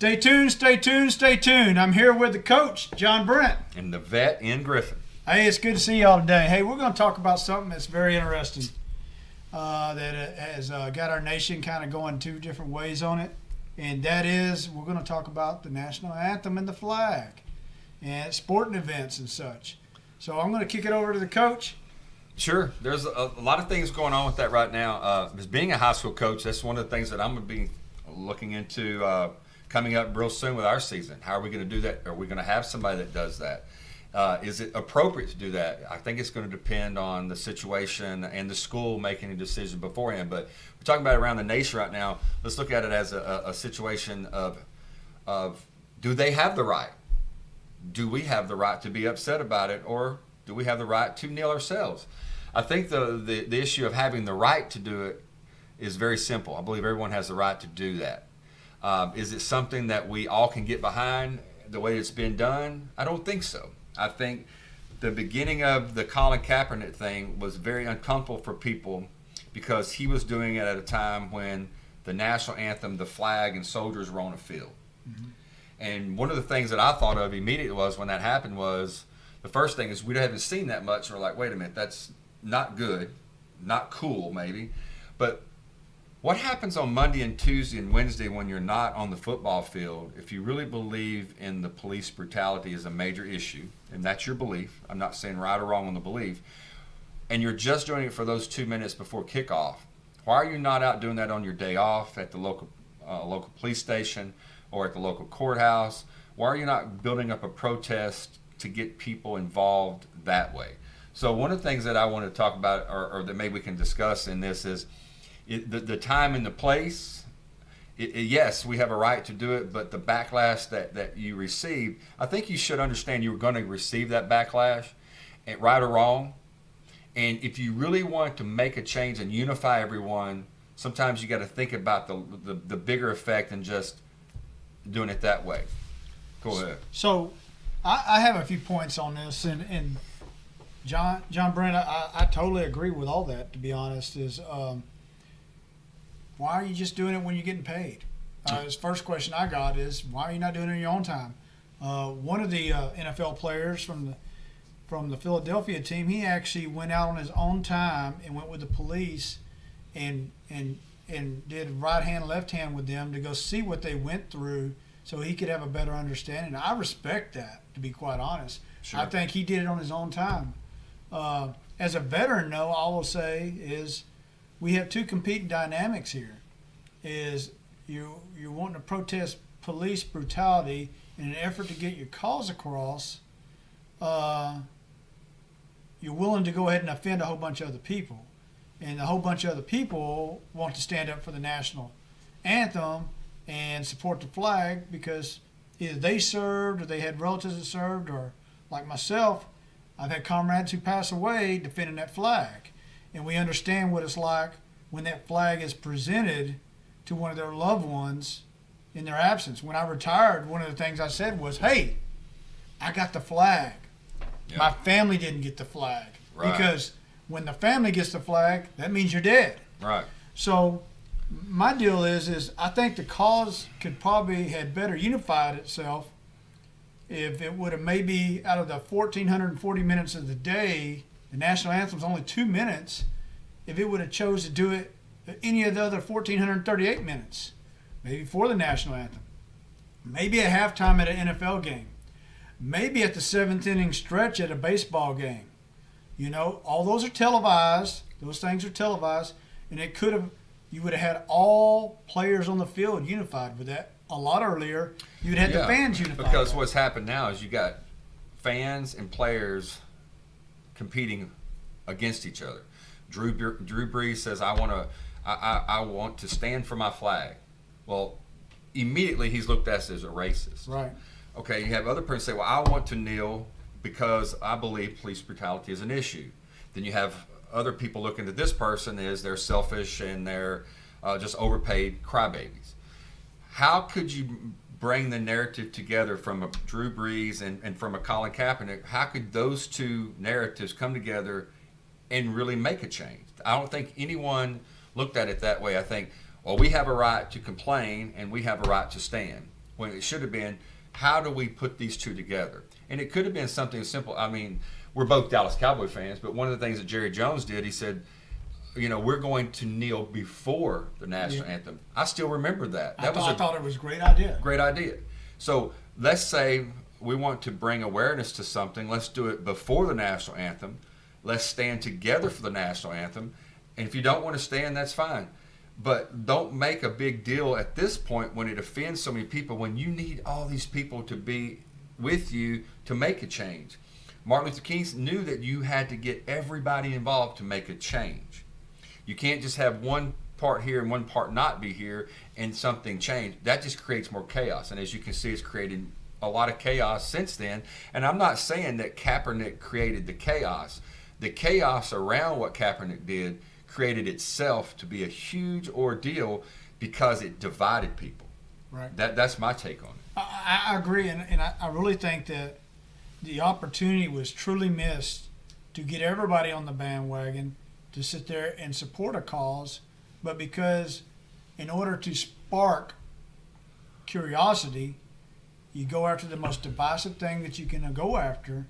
Stay tuned, stay tuned, stay tuned. I'm here with the coach, John Brent. And the vet, Ian Griffin. Hey, it's good to see y'all today. Hey, we're going to talk about something that's very interesting that has got our nation kind of going two different ways on it. And that is, we're going to talk about the national anthem and the flag and sporting events and such. So I'm going to kick it over to the coach. Sure. There's a lot of things going on with that right now. As being a high school coach, that's one of the things that I'm going to be looking into coming up real soon with our season. How are we going to do that? Are we going to have somebody that does that? Is it appropriate to do that? I think it's going to depend on the situation and the school making a decision beforehand. But we're talking about it around the nation right now. Let's look at it as a situation of do they have the right? Do we have the right to be upset about it, or do we have the right to kneel ourselves? I think the issue of having the right to do it is very simple. I believe everyone has the right to do that. Is it something that we all can get behind the way it's been done? I don't think so. I think the beginning of the Colin Kaepernick thing was very uncomfortable for people because he was doing it at a time when the national anthem, the flag, and soldiers were on a field. Mm-hmm. And one of the things that I thought of immediately was when that happened was the first thing is we haven't seen that much. And we're like, wait a minute, that's not good, not cool maybe. But what happens on Monday and Tuesday and Wednesday when you're not on the football field, if you really believe in the police brutality as a major issue, and that's your belief, I'm not saying right or wrong on the belief, and you're just doing it for those 2 minutes before kickoff, why are you not out doing that on your day off at the local police station or at the local courthouse? Why are you not building up a protest to get people involved that way? So one of the things that I want to talk about or that maybe we can discuss in this is the time and the place. Yes, we have a right to do it, but the backlash that you received, I think you should understand you were going to receive that backlash, right or wrong. And if you really want to make a change and unify everyone, sometimes you got to think about the bigger effect than just doing it that way. Go ahead. So I have a few points on this, and John Brent, I totally agree with all that, to be honest, is why are you just doing it when you're getting paid? His first question I got is, why are you not doing it in your own time? One of the NFL players from the Philadelphia team, he actually went out on his own time and went with the police and did right hand, left hand with them to go see what they went through so he could have a better understanding. I respect that, to be quite honest. Sure. I think he did it on his own time. As a veteran, though, I will say is we have two competing dynamics here. Is you're wanting to protest police brutality in an effort to get your cause across. You're willing to go ahead and offend a whole bunch of other people. And a whole bunch of other people want to stand up for the national anthem and support the flag because either they served or they had relatives that served, or like myself, I've had comrades who pass away defending that flag. And we understand what it's like when that flag is presented to one of their loved ones in their absence. When I retired, one of the things I said was, hey, I got the flag. Yeah. My family didn't get the flag. Right. Because when the family gets the flag, that means you're dead. Right. So my deal is I think the cause could probably had better unified itself if it would have maybe out of the 1,440 minutes of the day, the national anthem's only 2 minutes, if it would have chose to do it any of the other 1,438 minutes, maybe for the national anthem, maybe at halftime at an NFL game, maybe at the seventh inning stretch at a baseball game. You know, all those are televised. Those things are televised, and you would have had all players on the field unified with that. A lot earlier, you'd had the fans unified. Because what's happened now is you got fans and players competing against each other. Drew Brees says, I want to stand for my flag. Well, immediately he's looked at as a racist. Right. Okay, you have other persons say, well, I want to kneel because I believe police brutality is an issue. Then you have other people looking at this person as they're selfish and they're just overpaid crybabies. How could you bring the narrative together from a Drew Brees and from a Colin Kaepernick? How could those two narratives come together and really make a change? I don't think anyone looked at it that way. I think, well, we have a right to complain and we have a right to stand. when it should have been, how do we put these two together? And it could have been something simple. I mean, we're both Dallas Cowboy fans, but one of the things that Jerry Jones did, he said, we're going to kneel before the national anthem. I still remember that. I thought it was a great idea. Great idea. So let's say we want to bring awareness to something. Let's do it before the national anthem. Let's stand together for the national anthem. And if you don't want to stand, that's fine. But don't make a big deal at this point when it offends so many people, when you need all these people to be with you to make a change. Martin Luther King knew that you had to get everybody involved to make a change. You can't just have one part here and one part not be here and something change. That just creates more chaos. And as you can see, it's created a lot of chaos since then. And I'm not saying that Kaepernick created the chaos. The chaos around what Kaepernick did created itself to be a huge ordeal because it divided people. Right. That's my take on it. I agree, and I really think that the opportunity was truly missed to get everybody on the bandwagon to sit there and support a cause, but because in order to spark curiosity, you go after the most divisive thing that you can go after,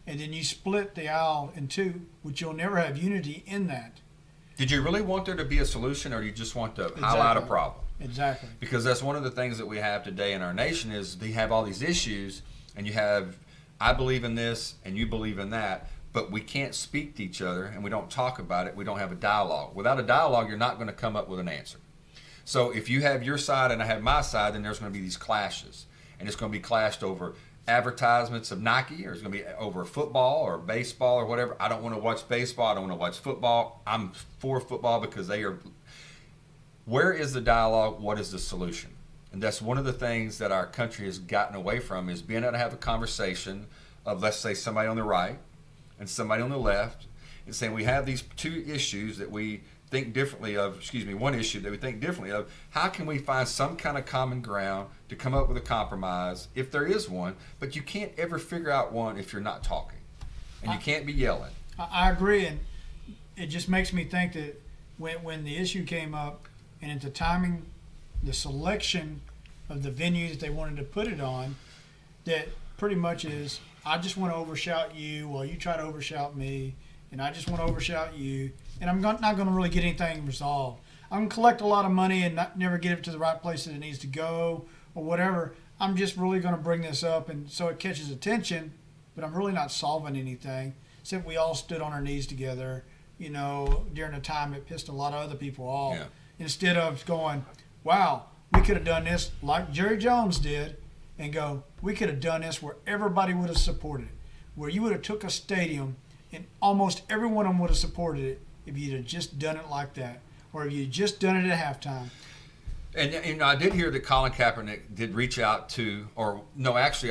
and then you split the aisle in two, which you'll never have unity in that. Did you really want there to be a solution, or do you just want to highlight a problem? Exactly. Because that's one of the things that we have today in our nation is they have all these issues, and you have, I believe in this, and you believe in that, but we can't speak to each other, and we don't talk about it. We don't have a dialogue. Without a dialogue, you're not going to come up with an answer. So if you have your side and I have my side, then there's going to be these clashes, and it's going to be clashed over advertisements of Nike, or it's going to be over football or baseball or whatever. I don't want to watch baseball. I don't want to watch football. I'm for football because they are. Where is the dialogue? What is the solution? And that's one of the things that our country has gotten away from, is being able to have a conversation of, let's say, somebody on the right and somebody on the left, and saying we have these two issues that we think differently of, one issue that we think differently of. How can we find some kind of common ground to come up with a compromise, if there is one? But you can't ever figure out one if you're not talking, and you can't be yelling. I agree, and it just makes me think that when the issue came up, and at the timing, the selection of the venue that they wanted to put it on, that pretty much is, I just want to overshout you while you try to overshout me, and I just want to overshout you, and I'm not going to really get anything resolved. I'm going to collect a lot of money and never get it to the right place that it needs to go or whatever. I'm just really going to bring this up, and so it catches attention, but I'm really not solving anything, except we all stood on our knees together, during a time it pissed a lot of other people off. Yeah. Instead of going, wow, we could have done this like Jerry Jones did, and go, we could have done this where everybody would have supported it, where you would have took a stadium and almost everyone of them would have supported it if you'd have just done it like that, or if you'd just done it at halftime. And I did hear that Colin Kaepernick did reach out to, I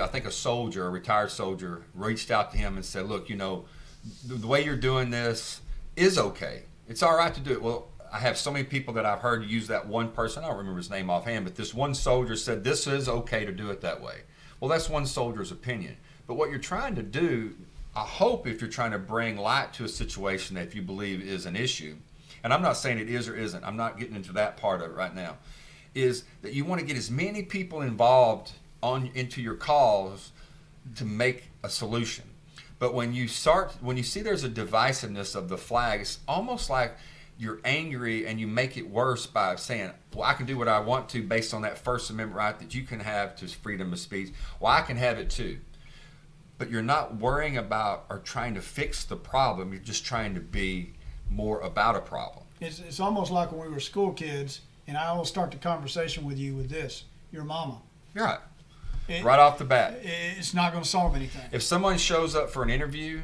think a retired soldier, reached out to him and said, look, the way you're doing this is okay. It's all right to do it. Well, I have so many people that I've heard use that one person. I don't remember his name offhand, but this one soldier said this is okay to do it that way. Well, that's one soldier's opinion. But what you're trying to do, I hope, if you're trying to bring light to a situation that you believe is an issue, and I'm not saying it is or isn't, I'm not getting into that part of it right now, is that you want to get as many people involved into your cause to make a solution. But when you see there's a divisiveness of the flag, it's almost like you're angry and you make it worse by saying, well, I can do what I want to based on that First Amendment right that you can have to freedom of speech. Well, I can have it too. But you're not worrying about or trying to fix the problem. You're just trying to be more about a problem. It's almost like when we were school kids, and I will start the conversation with you with this, your mama. Right. Right off the bat. It's not going to solve anything. If someone shows up for an interview,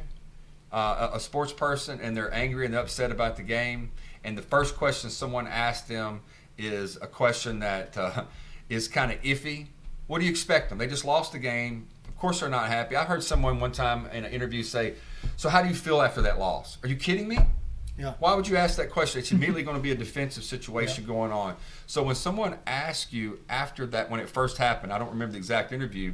a sports person, and they're angry and they're upset about the game, and the first question someone asks them is a question that is kind of iffy, what do you expect them? They just lost the game. Of course they're not happy. I heard someone one time in an interview say, so how do you feel after that loss? Are you kidding me? Yeah. Why would you ask that question? It's immediately going to be a defensive situation going on. So when someone asks you after that, when it first happened, I don't remember the exact interview,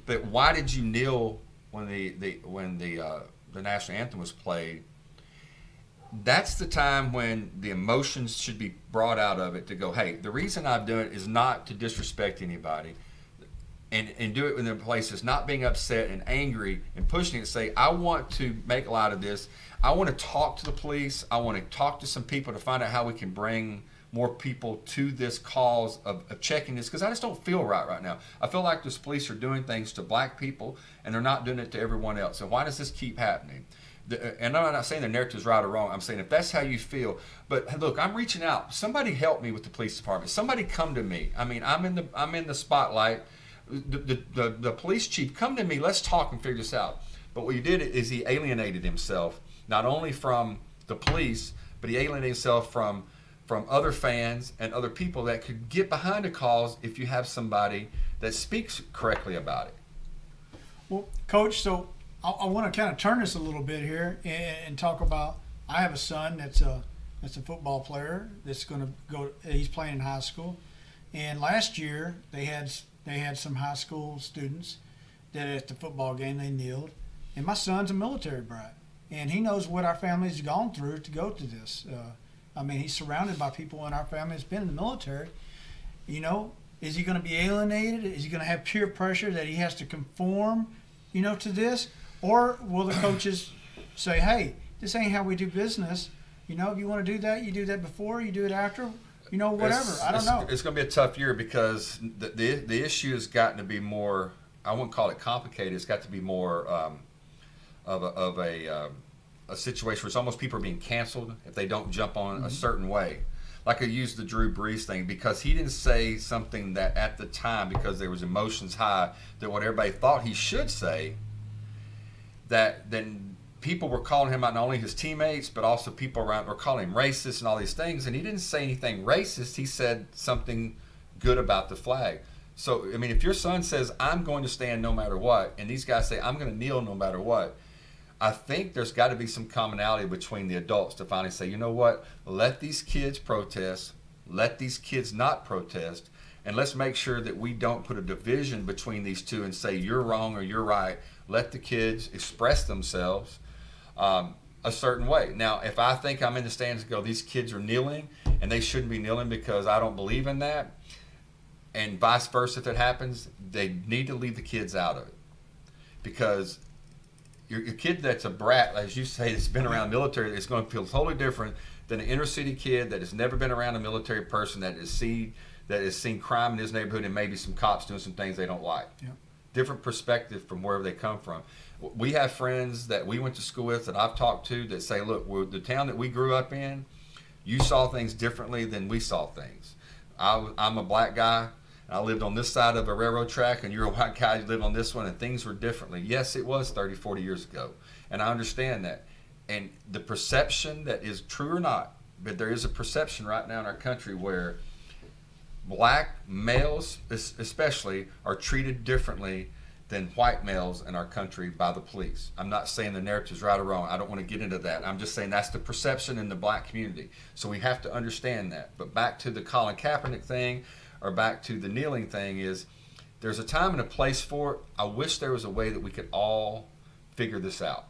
but why did you kneel when the national anthem was played? That's the time when the emotions should be brought out of it to go, hey, the reason I'm doing it is not to disrespect anybody. and do it in a place that's not being upset and angry and pushing it. Say, I want to make light of this. I want to talk to the police. I want to talk to some people to find out how we can bring more people to this cause of checking this, because I just don't feel right now. I feel like this police are doing things to black people and they're not doing it to everyone else. And why does this keep happening? And I'm not saying the narrative is right or wrong. I'm saying if that's how you feel. But look, I'm reaching out. Somebody help me with the police department. Somebody come to me. I mean, I'm in the spotlight. The police chief, come to me. Let's talk and figure this out. But what he did is he alienated himself not only from the police, but he alienated himself from other fans and other people that could get behind a cause if you have somebody that speaks correctly about it. Well, Coach, so I want to kind of turn this a little bit here and talk about. I have a son that's a football player that's going to go. He's playing in high school, and last year they had some high school students that at the football game they kneeled, and my son's a military brat, and he knows what our family's gone through to go to this. I mean, he's surrounded by people in our family that's been in the military. You know, is he going to be alienated? Is he going to have peer pressure that he has to conform, to this? Or will the coaches say, hey, this ain't how we do business. If you want to do that, you do that before, you do it after, whatever. I don't know. It's going to be a tough year because the issue has gotten to be more, I wouldn't call it complicated. It's got to be more of a situation where it's almost people are being canceled if they don't jump on a certain way. Like I used the Drew Brees thing because he didn't say something that at the time, because there was emotions high, that what everybody thought he should say, that then people were calling him out, not only his teammates, but also people around were calling him racist and all these things. And he didn't say anything racist. He said something good about the flag. So, I mean, if your son says, I'm going to stand no matter what, and these guys say, I'm going to kneel no matter what, I think there's got to be some commonality between the adults to finally say, you know what, let these kids protest, let these kids not protest, and let's make sure that we don't put a division between these two and say you're wrong or you're right. Let the kids express themselves a certain way. Now, if I think I'm in the stands and go, these kids are kneeling and they shouldn't be kneeling because I don't believe in that, and vice versa if it happens, they need to leave the kids out of it. Because your kid that's a brat, as you say, that's been around the military, is going to feel totally different than an inner city kid that has never been around a military person that has seen crime in his neighborhood and maybe some cops doing some things they don't like. Yeah. Different perspective from wherever they come from. We have friends that we went to school with that I've talked to that say, look, the town that we grew up in, you saw things differently than we saw things. I'm a black guy. I lived on this side of a railroad track, and you're a white guy, you live on this one, and things were differently. Yes, it was 30, 40 years ago, and I understand that. And the perception that is true or not, but there is a perception right now in our country where black males especially are treated differently than white males in our country by the police. I'm not saying the narrative is right or wrong. I don't want to get into that. I'm just saying that's the perception in the black community. So we have to understand that. But back to the Colin Kaepernick thing, or back to the kneeling thing, is there's a time and a place for it. I wish there was a way that we could all figure this out.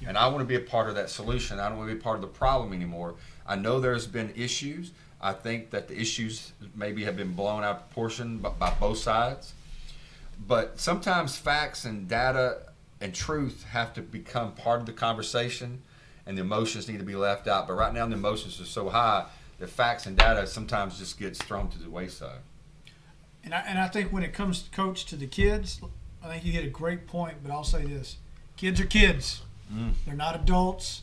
And I want to be a part of that solution. I don't want to be part of the problem anymore. I know there's been issues. I think that the issues maybe have been blown out of proportion by both sides. But sometimes facts and data and truth have to become part of the conversation, and the emotions need to be left out. But right now the emotions are so high that facts and data sometimes just gets thrown to the wayside. And I think when it comes, Coach, to the kids, I think you hit a great point, but I'll say this. Kids are kids. They're not adults.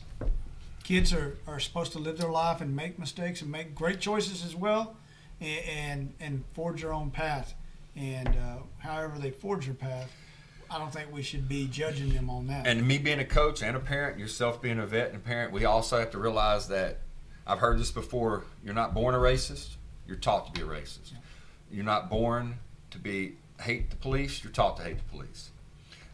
Kids are supposed to live their life and make mistakes and make great choices as well, and forge their own path. And however they forge their path, I don't think we should be judging them on that. And me being a coach and a parent, yourself being a vet and a parent, we also have to realize that, I've heard this before, you're not born a racist, you're taught to be a racist. Yeah. You're not born to hate the police, you're taught to hate the police.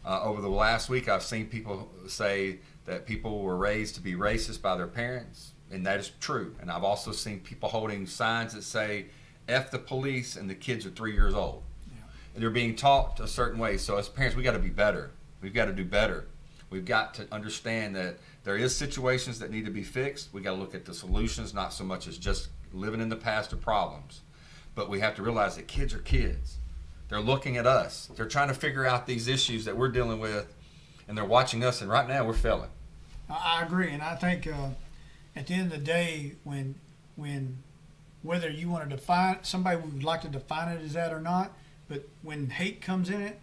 Over the last week, I've seen people say that people were raised to be racist by their parents, and that is true. And I've also seen people holding signs that say, F the police, and the kids are 3 years old. Yeah. And they're being taught a certain way. So as parents, we got to be better. We've got to do better. We've got to understand that there is situations that need to be fixed. We got to look at the solutions, not so much as just living in the past or problems. But we have to realize that kids are kids. They're looking at us. They're trying to figure out these issues that we're dealing with, and they're watching us. And right now, we're failing. I agree, and I think at the end of the day, when whether you want to define, somebody would like to define it as that or not, but when hate comes in it,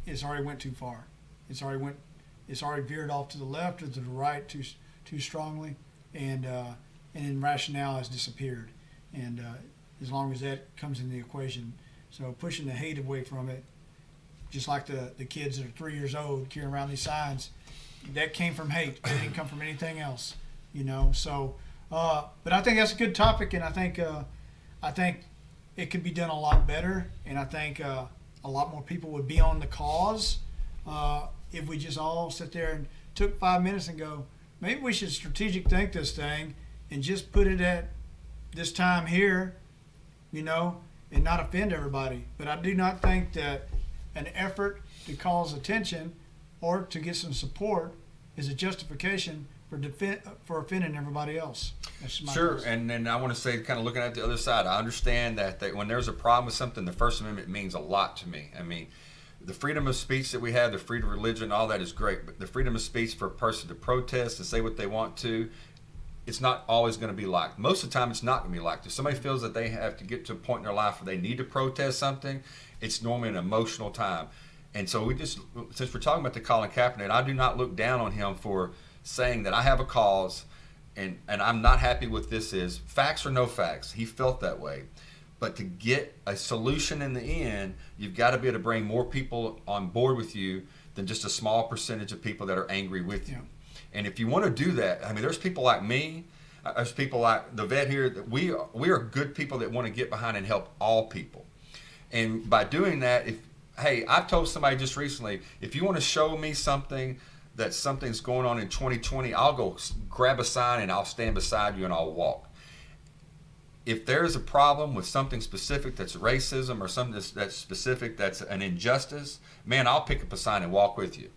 it's already went too far. It's already veered off to the left or to the right too strongly, and then rationale has disappeared. And as long as that comes in the equation, so pushing the hate away from it, just like the kids that are 3 years old carrying around these signs, that came from hate. It didn't come from anything else, So, but I think that's a good topic, and I think it could be done a lot better, and I think a lot more people would be on the cause if we just all sit there and took 5 minutes and go, maybe we should strategic think this thing and just put it at this time here, and not offend everybody. But I do not think that an effort to cause attention or to get some support is a justification for offending everybody else. Sure, and then I want to say, kind of looking at the other side, I understand that when there's a problem with something, the First Amendment means a lot to me. I mean, the freedom of speech that we have, the freedom of religion, all that is great, but the freedom of speech for a person to protest and say what they want to, it's not always going to be liked. Most of the time, it's not going to be liked. If somebody feels that they have to get to a point in their life where they need to protest something, it's normally an emotional time. And so since we're talking about the Colin Kaepernick, I do not look down on him for saying that I have a cause and I'm not happy with this is facts or no facts. He felt that way. But to get a solution in the end, you've got to be able to bring more people on board with you than just a small percentage of people that are angry with you. Yeah. And if you want to do that, I mean, there's people like me, there's people like the vet here, that we are good people that want to get behind and help all people. And by doing that, I've told somebody just recently, if you want to show me something that something's going on in 2020, I'll go grab a sign and I'll stand beside you and I'll walk. If there's a problem with something specific that's racism or something that's specific that's an injustice, man, I'll pick up a sign and walk with you.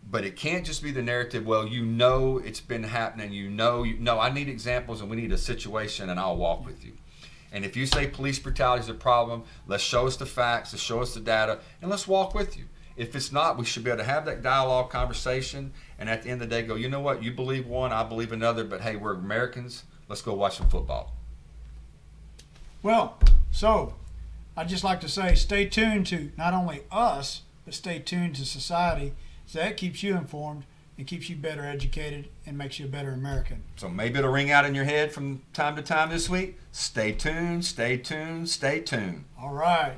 But it can't just be the narrative, well, it's been happening, I need examples and we need a situation and I'll walk with you. And if you say police brutality is a problem, let's show us the facts, let's show us the data, and let's walk with you. If it's not, we should be able to have that dialogue conversation, and at the end of the day go, you know what, you believe one, I believe another, but hey, we're Americans, let's go watch some football. Well, so I'd just like to say stay tuned to not only us, but stay tuned to society, so that keeps you informed and keeps you better educated and makes you a better American. So maybe it'll ring out in your head from time to time this week. Stay tuned, stay tuned, stay tuned. All right.